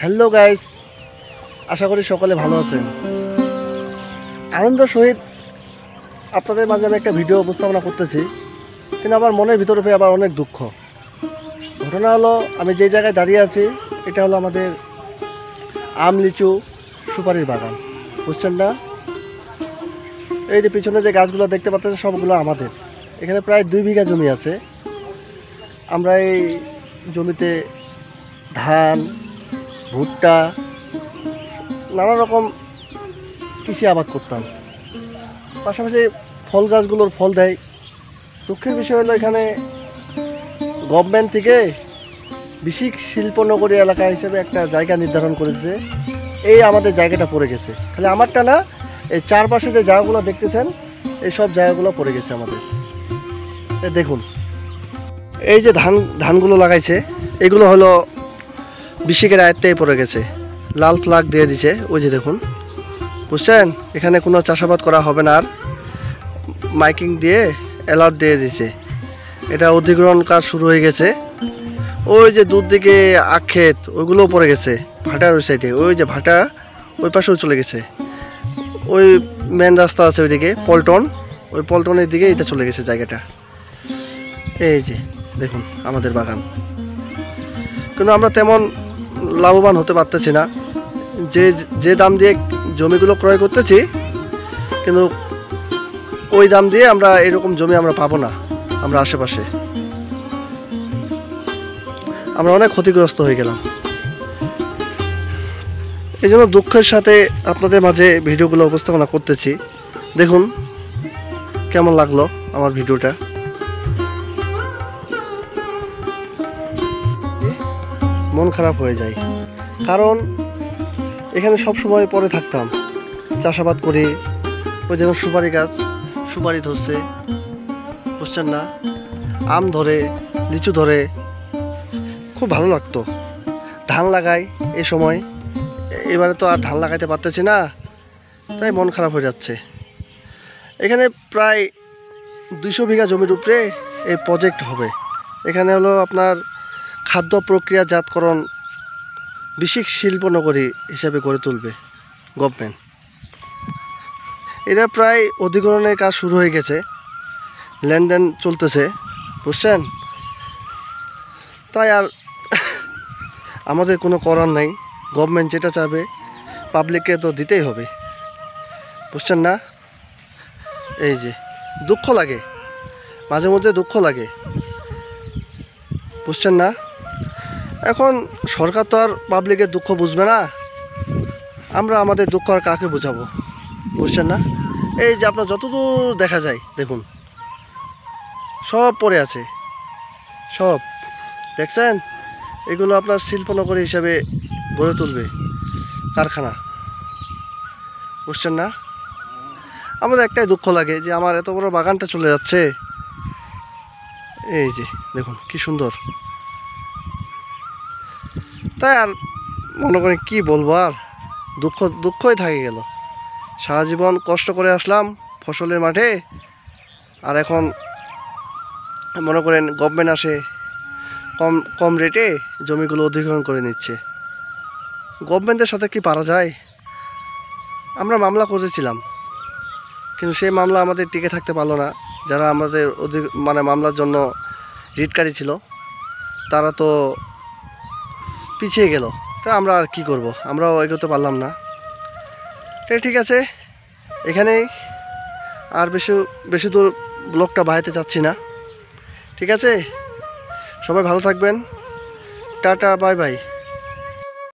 Hello guys, আশা করি সকলে ভালো আছেন। আনন্দ সহিত আপনাদের মাঝে আমি একটা ভিডিও উপস্থাপনা করতেছি, কিন্তু আমার মনের ভিতরে আবার অনেক দুঃখ। ঘটনা হলো, আমি যে জায়গায় দাঁড়িয়ে আছি এটা হলো আমাদের আম, লিচু, সুপারির বাগান, বুঝছেন না? এই যে পিছনে যে গাছগুলো দেখতে পাচ্ছেন সবগুলো আমাদের। এখানে প্রায় 2 বিঘা জমি আছে। আমরা এই জমিতে ধান, ভুট্টা, নানা রকম কৃষি আবাদ করতাম। পাশাপাশি ফল গাছগুলোর ফল দেয়। দুঃখের বিষয় হলো, এখানে গভর্নমেন্ট থেকে বিশেষ শিল্পনগরী এলাকা হিসেবে একটা জায়গা নির্ধারণ করেছে। এই আমাদের জায়গাটা পড়ে গেছে। খালি আমারটা না, এই চারপাশে যে জায়গাগুলো দেখতেছেন এই সব জায়গাগুলো পড়ে গেছে আমাদের। দেখুন, এই যে ধানগুলো লাগাইছে এগুলো হলো বিশেষের আয়ত্তেই পড়ে গেছে। লাল ফ্ল্যাগ দিয়ে দিছে, ওই যে দেখুন, বুঝছেন? এখানে কোনো চাষাবাদ করা হবে না, আর মাইকিং দিয়ে অ্যালার্ট দিয়ে দিছে। এটা অধিগ্রহণ কাজ শুরু হয়ে গেছে। ওই যে দূর দিকে আখ ক্ষেত, ওইগুলোও পড়ে গেছে। ভাটার ওই সাইডে, ওই যে ভাটা ওই পাশেও চলে গেছে। ওই মেন রাস্তা আছে ওইদিকে পল্টন, ওই পল্টনের দিকে এটা চলে গেছে জায়গাটা। এই যে দেখুন আমাদের বাগান, কিন্তু আমরা তেমন লাভবান হতে পারতেছি না। যে দাম দিয়ে জমিগুলো ক্রয় করতেছি, কিন্তু ওই দাম দিয়ে আমরা এরকম জমি আমরা পাবো না। আমরা আশেপাশে আমরা অনেক ক্ষতিগ্রস্ত হয়ে গেলাম। এই জন্য দুঃখের সাথে আপনাদের মাঝে ভিডিওগুলো উপস্থাপনা করতেছি। দেখুন কেমন লাগলো আমার ভিডিওটা। মন খারাপ হয়ে যায়, কারণ এখানে সব সময় পরে থাকতাম, চাষাবাদ করি। ওই যেমন সুপারি গাছ, সুপারি ধরছে, বুঝছেন না? আম ধরে, লিচু ধরে, খুব ভালো লাগতো। ধান লাগাই এই সময়, এবারে তো আর ধান লাগাইতে পারতেছি না, তাই মন খারাপ হয়ে যাচ্ছে। এখানে প্রায় 200 বিঘা জমির উপরে এই প্রজেক্ট হবে। এখানে হলো আপনার খাদ্য প্রক্রিয়াজাতকরণ বিশেষ শিল্পনগরী হিসেবে গড়ে তুলবে গভর্নমেন্ট। এটা প্রায় অধিগ্রহণের কাজ শুরু হয়ে গেছে, লেনদেন চলতেছে, বুঝছেন? তাই আর আমাদের কোনো করার নাই। গভর্নমেন্ট যেটা চাবে পাবলিককে তো দিতেই হবে, বুঝছেন না? এই যে দুঃখ লাগে, মাঝে মধ্যে দুঃখ লাগে, বুঝছেন না? এখন সরকার তো আর পাবলিকের দুঃখ বুঝবে না, আমরা আমাদের দুঃখ আর কাকে বোঝাবো, বুঝছেন না? এই যে আপনার যতদূর দেখা যায় দেখুন, সব পড়ে আছে, সব দেখছেন? এগুলো আপনার শিল্পনগরী হিসাবে গড়ে তুলবে কারখানা, বুঝছেন না? আমাদের একটাই দুঃখ লাগে যে আমার এত বড় বাগানটা চলে যাচ্ছে। এই যে দেখুন কি সুন্দর। তাই আর মনে করেন কি বলবো, আর দুঃখই থাকে গেল। সারা জীবন কষ্ট করে আসলাম ফসলের মাঠে, আর এখন মনে করেন গভর্নমেন্ট আসে কম রেটে জমিগুলো অধিগ্রহণ করে নিচ্ছে। গভর্নমেন্টের সাথে কি পারা যায়? আমরা মামলা করেছিলাম, কিন্তু সেই মামলা আমাদের টিকে থাকতে পারলো না। যারা আমাদের মামলার জন্য রিটকারী ছিল তারা তো পিছিয়ে গেল। তা আমরা আর কি করব, আমরাও এগোতে পারলাম না। ঠিক আছে, এখানেই, আর বেশি দূর ব্লগটা বাড়াতে চাচ্ছি না। ঠিক আছে, সবাই ভালো থাকবেন। Tata, bye bye.